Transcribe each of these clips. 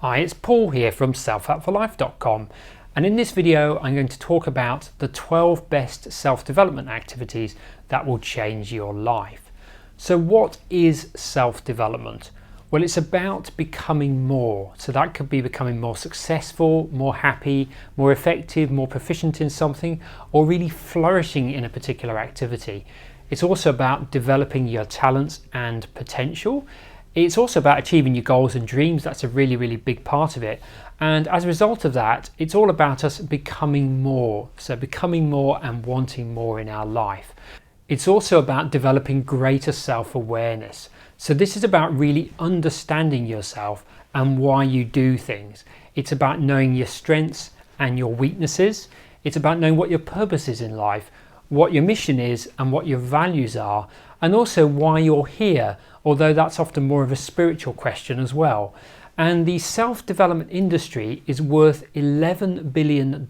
Hi, it's Paul here from selfhelpforlife.com, and in this video I'm going to talk about the 12 best self-development activities that will change your life. So what is self-development? Well, it's about becoming more. So that could be becoming more successful, more happy, more effective, more proficient in something, or really flourishing in a particular activity. It's also about developing your talents and potential. It's also about achieving your goals and dreams. That's a really big part of it. And as a result of that, it's all about us becoming more. So becoming more and wanting more in our life. It's also about developing greater self-awareness. So this is about really understanding yourself and why you do things. It's about knowing your strengths and your weaknesses. It's about knowing what your purpose is in life, what your mission is and what your values are, and also why you're here, although that's often more of a spiritual question as well. And the self-development industry is worth $11 billion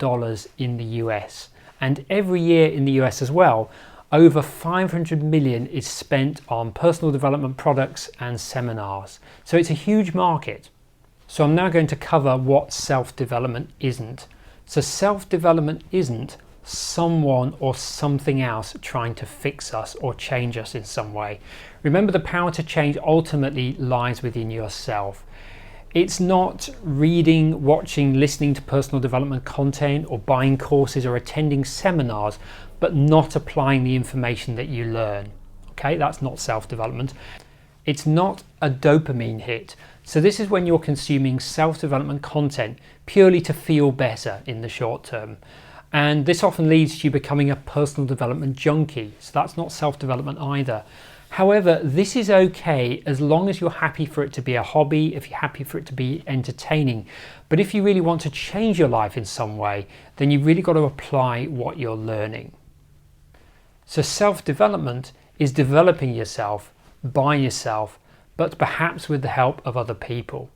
in the US. And every year in the US as well, over 500 million is spent on personal development products and seminars. So it's a huge market. So I'm now going to cover what self-development isn't. So self-development isn't someone or something else trying to fix us or change us in some way. Remember, the power to change ultimately lies within yourself. It's not reading, watching, listening to personal development content or buying courses or attending seminars, but not applying the information that you learn. Okay, that's not self-development. It's not a dopamine hit. So this is when you're consuming self-development content purely to feel better in the short term. And this often leads to you becoming a personal development junkie. So that's not self-development either. However, this is okay as long as you're happy for it to be a hobby, if you're happy for it to be entertaining. But if you really want to change your life in some way, then you've really got to apply what you're learning. So self-development is developing yourself by yourself, but perhaps with the help of other people.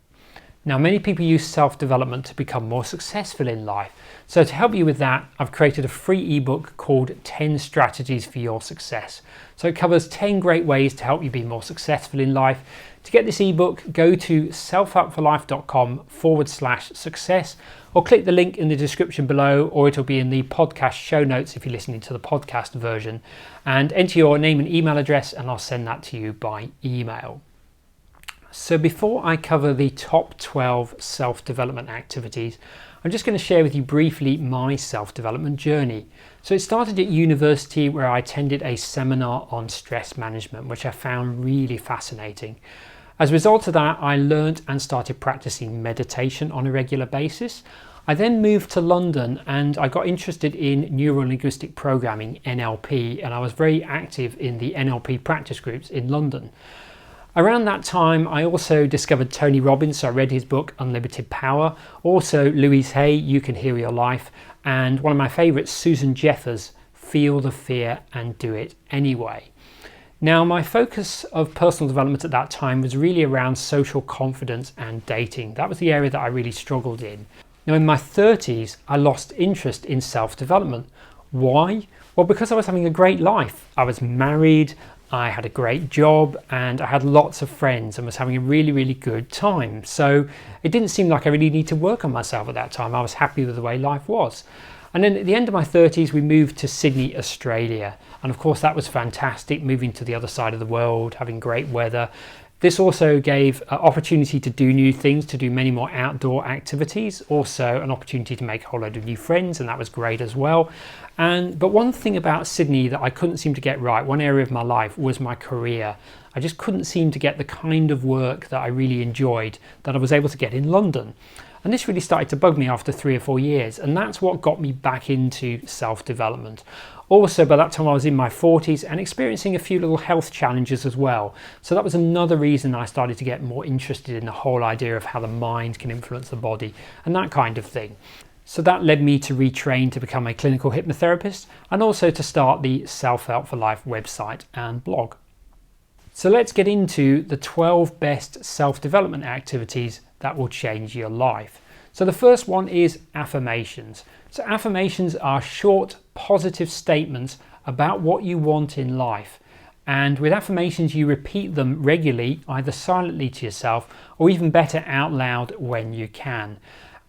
Now, many people use self-development to become more successful in life. So to help you with that, I've created a free ebook called 10 Strategies for Your Success. So it covers 10 great ways to help you be more successful in life. To get this ebook, go to selfhelpforlife.com/success, or click the link in the description below, or it'll be in the podcast show notes if you're listening to the podcast version, and enter your name and email address and I'll send that to you by email. So before I cover the top 12 self-development activities, I'm just going to share with you briefly my self-development journey. So it started at university, where I attended a seminar on stress management, which I found really fascinating. As a result of that, I learned and started practicing meditation on a regular basis. I then moved to London and I got interested in neuro-linguistic programming, NLP, and I was very active in the NLP practice groups in London. Around that time, I also discovered Tony Robbins, so I read his book, Unlimited Power. Also, Louise Hay, You Can Heal Your Life. And one of my favorites, Susan Jeffers, Feel the Fear and Do It Anyway. Now, my focus of personal development at that time was really around social confidence and dating. That was the area that I really struggled in. Now, in my 30s, I lost interest in self-development. Why? Well, because I was having a great life. I was married, I had a great job, and I had lots of friends and was having a really good time. So it didn't seem like I really needed to work on myself at that time. I was happy with the way life was. And then at the end of my 30s, we moved to Sydney, Australia. And of course, that was fantastic, moving to the other side of the world, having great weather. This also gave an opportunity to do new things, to do many more outdoor activities, also an opportunity to make a whole load of new friends, and that was great as well. But one thing about Sydney that I couldn't seem to get right, one area of my life, was my career. I just couldn't seem to get the kind of work that I really enjoyed that I was able to get in London. And this really started to bug me after 3 or 4 years, and that's what got me back into self-development. Also, by that time I was in my 40s and experiencing a few little health challenges as well. So that was another reason I started to get more interested in the whole idea of how the mind can influence the body and that kind of thing. So that led me to retrain to become a clinical hypnotherapist and also to start the Self Help for Life website and blog. So let's get into the 12 best self-development activities that will change your life. So the first one is affirmations. So affirmations are short, positive statements about what you want in life. And with affirmations, you repeat them regularly, either silently to yourself or even better out loud when you can.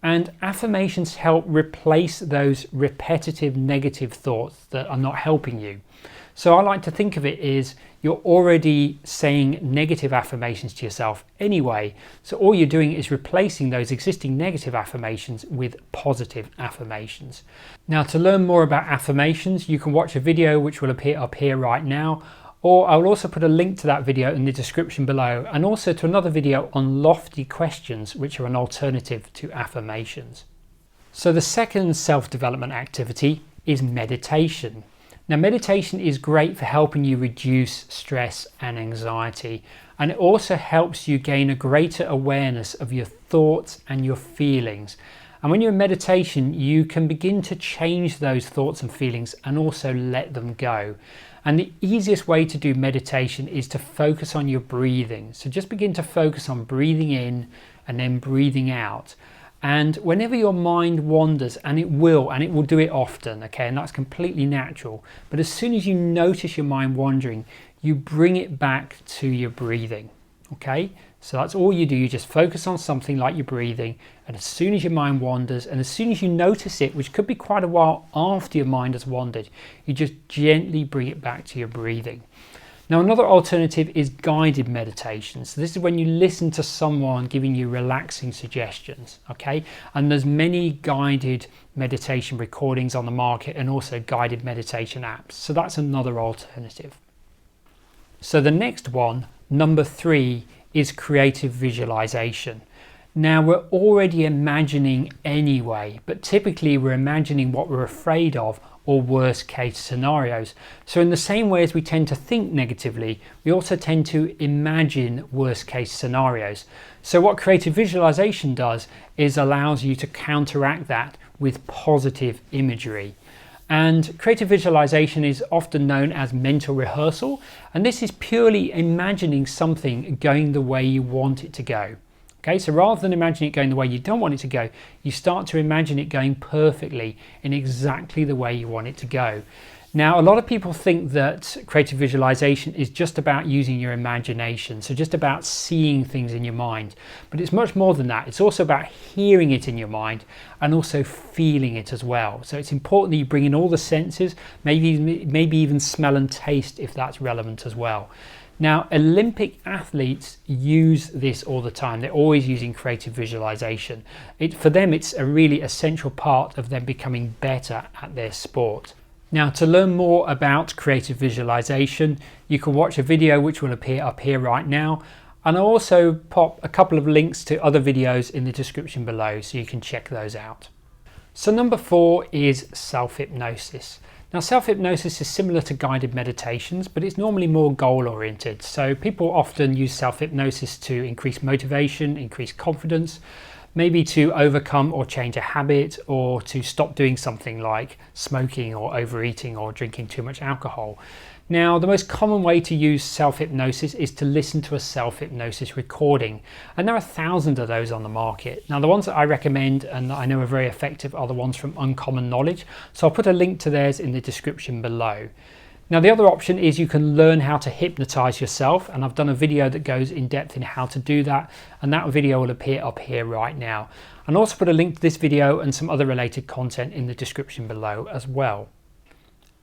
And affirmations help replace those repetitive negative thoughts that are not helping you. So I like to think of it as you're already saying negative affirmations to yourself anyway. So all you're doing is replacing those existing negative affirmations with positive affirmations. Now, to learn more about affirmations, you can watch a video which will appear up here right now, or I will also put a link to that video in the description below, and also to another video on lofty questions, which are an alternative to affirmations. So the second self-development activity is meditation. Now, meditation is great for helping you reduce stress and anxiety, and it also helps you gain a greater awareness of your thoughts and your feelings. And when you're in meditation, you can begin to change those thoughts and feelings and also let them go. And the easiest way to do meditation is to focus on your breathing. So just begin to focus on breathing in and then breathing out. And whenever your mind wanders, and it will do it often, okay, and that's completely natural. But as soon as you notice your mind wandering, you bring it back to your breathing, okay? So that's all you do. You just focus on something like your breathing, and as soon as your mind wanders, and as soon as you notice it, which could be quite a while after your mind has wandered, you just gently bring it back to your breathing. Now, another alternative is guided meditation. So this is when you listen to someone giving you relaxing suggestions, okay? And there's many guided meditation recordings on the market, and also guided meditation apps. So that's another alternative. So the next one, number 3, is creative visualization. Now, we're already imagining anyway, but typically we're imagining what we're afraid of or worst case scenarios. So in the same way as we tend to think negatively, we also tend to imagine worst case scenarios. So what creative visualization does is allows you to counteract that with positive imagery. And creative visualization is often known as mental rehearsal, and this is purely imagining something going the way you want it to go. Okay, so rather than imagining it going the way you don't want it to go, you start to imagine it going perfectly in exactly the way you want it to go. Now, a lot of people think that creative visualization is just about using your imagination, so just about seeing things in your mind. But it's much more than that. It's also about hearing it in your mind and also feeling it as well. So it's important that you bring in all the senses, maybe even smell and taste if that's relevant as well. Now, Olympic athletes use this all the time. They're always using creative visualization. For them, it's a really essential part of them becoming better at their sport. Now, to learn more about creative visualization, you can watch a video which will appear up here right now. And I'll also pop a couple of links to other videos in the description below so you can check those out. So number 4 is self-hypnosis. Now, self-hypnosis is similar to guided meditations, but it's normally more goal-oriented. So people often use self-hypnosis to increase motivation, increase confidence, maybe to overcome or change a habit, or to stop doing something like smoking or overeating or drinking too much alcohol. Now, the most common way to use self-hypnosis is to listen to a self-hypnosis recording, and there are thousands of those on the market. Now, the ones that I recommend and that I know are very effective are the ones from Uncommon Knowledge, so I'll put a link to theirs in the description below. Now, the other option is you can learn how to hypnotize yourself, and I've done a video that goes in depth in how to do that, and that video will appear up here right now. And I'll also put a link to this video and some other related content in the description below as well.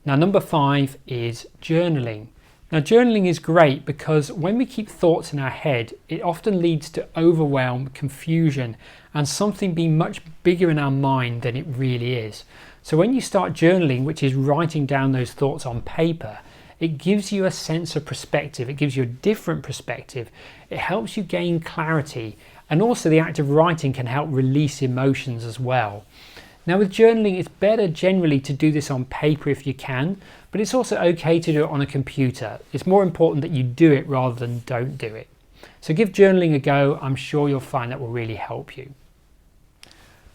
Now, number 5 is journaling. Now, journaling is great because when we keep thoughts in our head, it often leads to overwhelm, confusion, and something being much bigger in our mind than it really is. So when you start journaling, which is writing down those thoughts on paper, it gives you a sense of perspective. It gives you a different perspective. It helps you gain clarity. And also the act of writing can help release emotions as well. Now, with journaling, it's better generally to do this on paper if you can, but it's also okay to do it on a computer. It's more important that you do it rather than don't do it. So give journaling a go. I'm sure you'll find that will really help you.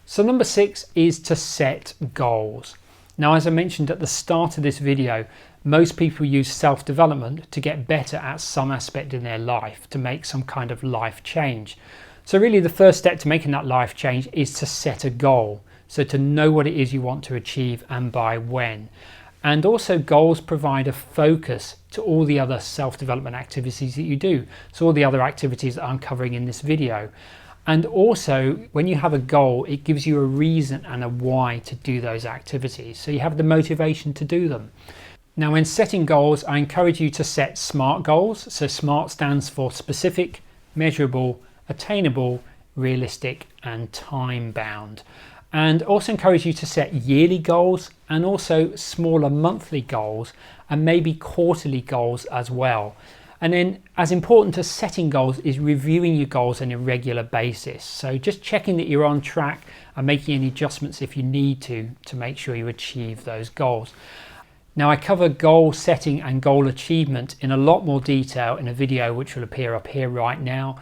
So number 6 is to set goals. Now, as I mentioned at the start of this video, most people use self-development to get better at some aspect in their life, to make some kind of life change. So really the first step to making that life change is to set a goal. So to know what it is you want to achieve and by when. And also goals provide a focus to all the other self-development activities that you do. So all the other activities that I'm covering in this video. And also when you have a goal, it gives you a reason and a why to do those activities. So you have the motivation to do them. Now when setting goals, I encourage you to set SMART goals. So SMART stands for specific, measurable, attainable, realistic and time bound. And also encourage you to set yearly goals and also smaller monthly goals and maybe quarterly goals as well. And then as important as setting goals is reviewing your goals on a regular basis. So just checking that you're on track and making any adjustments if you need to make sure you achieve those goals. Now I cover goal setting and goal achievement in a lot more detail in a video which will appear up here right now.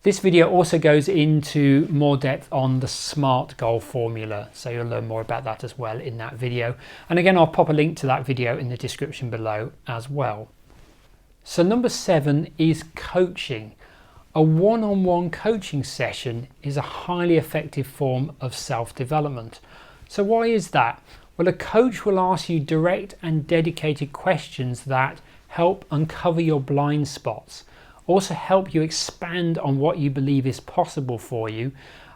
This video also goes into more depth on the SMART goal formula, so you'll learn more about that as well in that video. And again, I'll pop a link to that video in the description below as well. So number 7 is coaching. A one-on-one coaching session is a highly effective form of self-development. So why is that? Well, a coach will ask you direct and dedicated questions that help uncover your blind spots, also help you expand on what you believe is possible for you,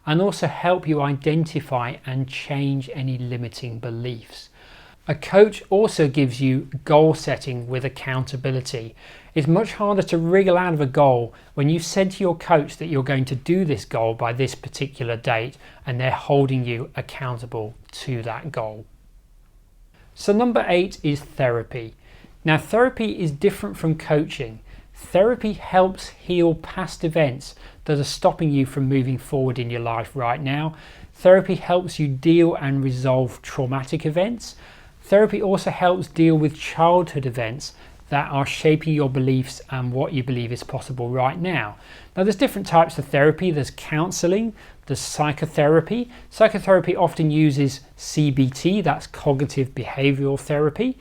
and also help you identify and change any limiting beliefs. A coach also gives you goal setting with accountability. It's much harder to wriggle out of a goal when you've said to your coach that you're going to do this goal by this particular date and they're holding you accountable to that goal. So number 8 is therapy. Now therapy is different from coaching. Therapy helps heal past events that are stopping you from moving forward in your life right now. Therapy helps you deal and resolve traumatic events. Therapy also helps deal with childhood events that are shaping your beliefs and what you believe is possible right now. Now there's different types of therapy. There's counseling, there's psychotherapy. Psychotherapy often uses CBT, that's cognitive behavioral therapy.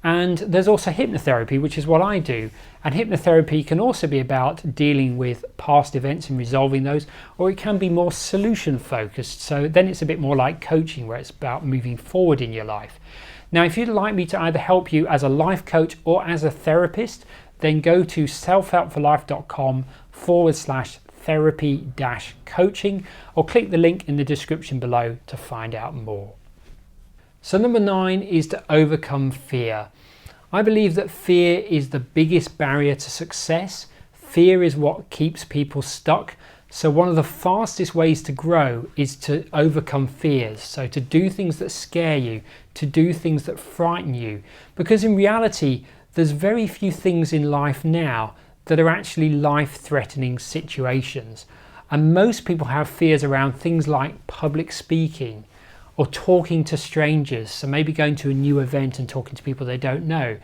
And there's also hypnotherapy, which is what I do. And hypnotherapy can also be about dealing with past events and resolving those, or it can be more solution focused. So then it's a bit more like coaching, where it's about moving forward in your life. Now, if you'd like me to either help you as a life coach or as a therapist, then go to selfhelpforlife.com/therapy-coaching or click the link in the description below to find out more. So number 9 is to overcome fear. I believe that fear is the biggest barrier to success. Fear is what keeps people stuck. So one of the fastest ways to grow is to overcome fears. So to do things that scare you, to do things that frighten you. Because in reality, there's very few things in life now that are actually life-threatening situations. And most people have fears around things like public speaking, or talking to strangers, so maybe going to a new event and talking to people they don't know.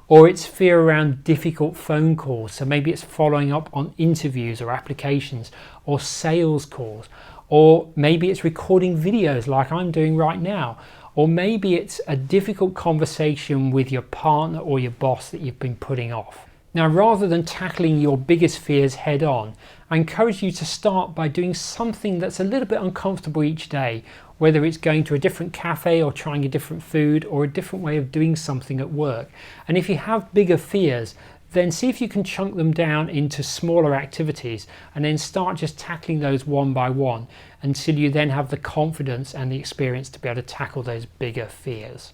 Or it's fear around difficult phone calls, so maybe it's following up on interviews or applications or sales calls. Or maybe it's recording videos like I'm doing right now. Or maybe it's a difficult conversation with your partner or your boss that you've been putting off. Now, rather than tackling your biggest fears head on, I encourage you to start by doing something that's a little bit uncomfortable each day, whether it's going to a different cafe or trying a different food or a different way of doing something at work. And if you have bigger fears, then see if you can chunk them down into smaller activities and then start just tackling those one by one until you then have the confidence and the experience to be able to tackle those bigger fears.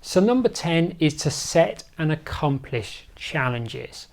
So number 10 is to set and accomplish challenges.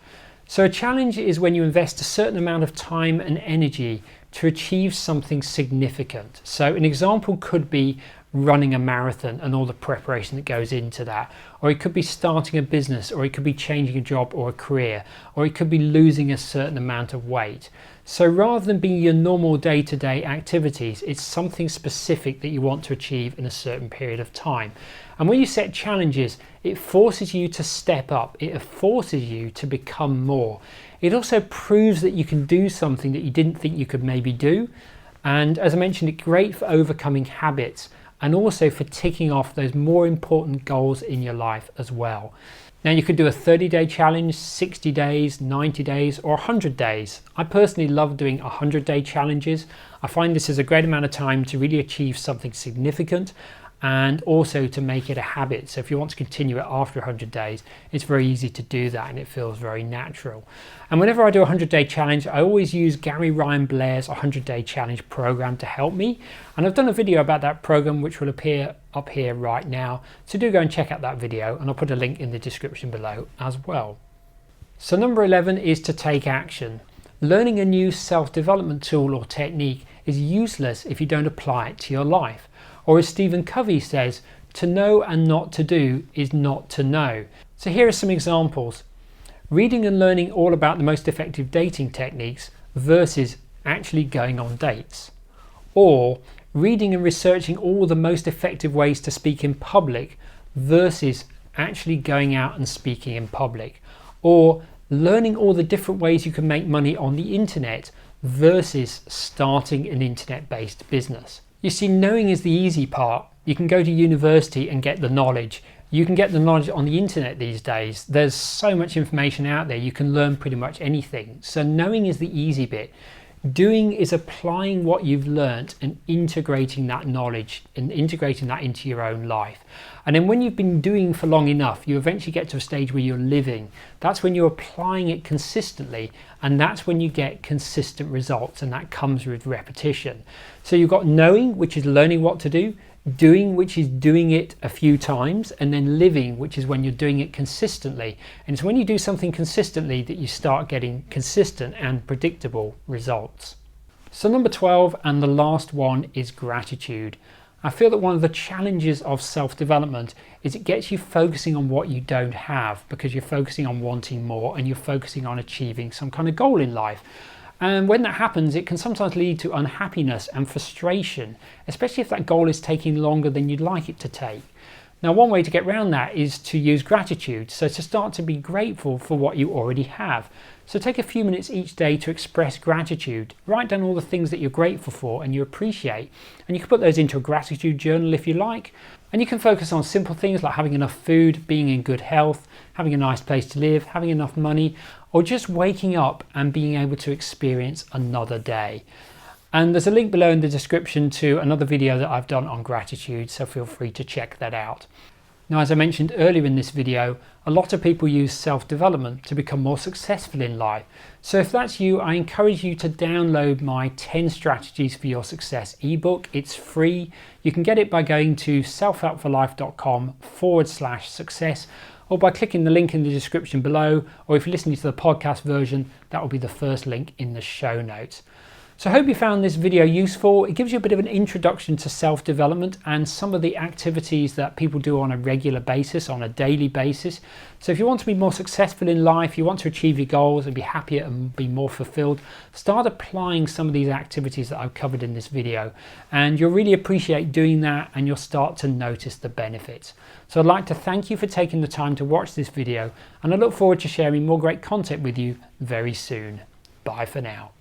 So a challenge is when you invest a certain amount of time and energy to achieve something significant. So an example could be running a marathon and all the preparation that goes into that, or it could be starting a business, or it could be changing a job or a career, or it could be losing a certain amount of weight. So rather than being your normal day-to-day activities, it's something specific that you want to achieve in a certain period of time. And when you set challenges, it forces you to step up. It forces you to become more. It also proves that you can do something that you didn't think you could maybe do. And as I mentioned, it's great for overcoming habits and also for ticking off those more important goals in your life as well. Now you could do a 30-day challenge, 60 days, 90 days, or 100 days. I personally love doing 100-day challenges. I find this is a great amount of time to really achieve something significant. and also to make it a habit. So if you want to continue it after 100 days, it's very easy to do that and it feels very natural. And whenever I do a 100-day challenge, I always use Gary Ryan Blair's 100-day challenge program to help me. And I've done a video about that program which will appear up here right now. So do go and check out that video, and I'll put a link in the description below as well. So number 11 is to take action. Learning a new self-development tool or technique is useless if you don't apply it to your life. Or as Stephen Covey says, to know and not to do is not to know. So here are some examples. Reading and learning all about the most effective dating techniques versus actually going on dates. Or reading and researching all the most effective ways to speak in public versus actually going out and speaking in public. Or learning all the different ways you can make money on the internet versus starting an internet-based business. You see, knowing is the easy part. You can go to university and get the knowledge. You can get the knowledge on the internet these days. There's so much information out there, you can learn pretty much anything. So knowing is the easy bit. Doing is applying what you've learnt and integrating that knowledge and integrating that into your own life. And then when you've been doing for long enough, you eventually get to a stage where you're living. That's when you're applying it consistently, and that's when you get consistent results, and that comes with repetition. So you've got knowing, which is learning what to do, doing, which is doing it a few times, and then living, which is when you're doing it consistently. And it's when you do something consistently that you start getting consistent and predictable results. So number 12, and the last one, is gratitude. I feel that one of the challenges of self-development is it gets you focusing on what you don't have, because you're focusing on wanting more and you're focusing on achieving some kind of goal in life. And when that happens, it can sometimes lead to unhappiness and frustration, especially if that goal is taking longer than you'd like it to take. Now, one way to get around that is to use gratitude. So to start to be grateful for what you already have. So take a few minutes each day to express gratitude. Write down all the things that you're grateful for and you appreciate. And you can put those into a gratitude journal if you like. And you can focus on simple things like having enough food, being in good health, having a nice place to live, having enough money, or just waking up and being able to experience another day. And there's a link below in the description to another video that I've done on gratitude, so feel free to check that out. Now, as I mentioned earlier in this video, a lot of people use self-development to become more successful in life. So if that's you, I encourage you to download my 10 Strategies for Your Success ebook. It's free. You can get it by going to selfhelpforlife.com/success, or by clicking the link in the description below, or if you're listening to the podcast version, that will be the first link in the show notes. So I hope you found this video useful. It gives you a bit of an introduction to self-development and some of the activities that people do on a regular basis, on a daily basis. So if you want to be more successful in life, you want to achieve your goals and be happier and be more fulfilled, start applying some of these activities that I've covered in this video. And you'll really appreciate doing that, and you'll start to notice the benefits. So I'd like to thank you for taking the time to watch this video, and I look forward to sharing more great content with you very soon. Bye for now.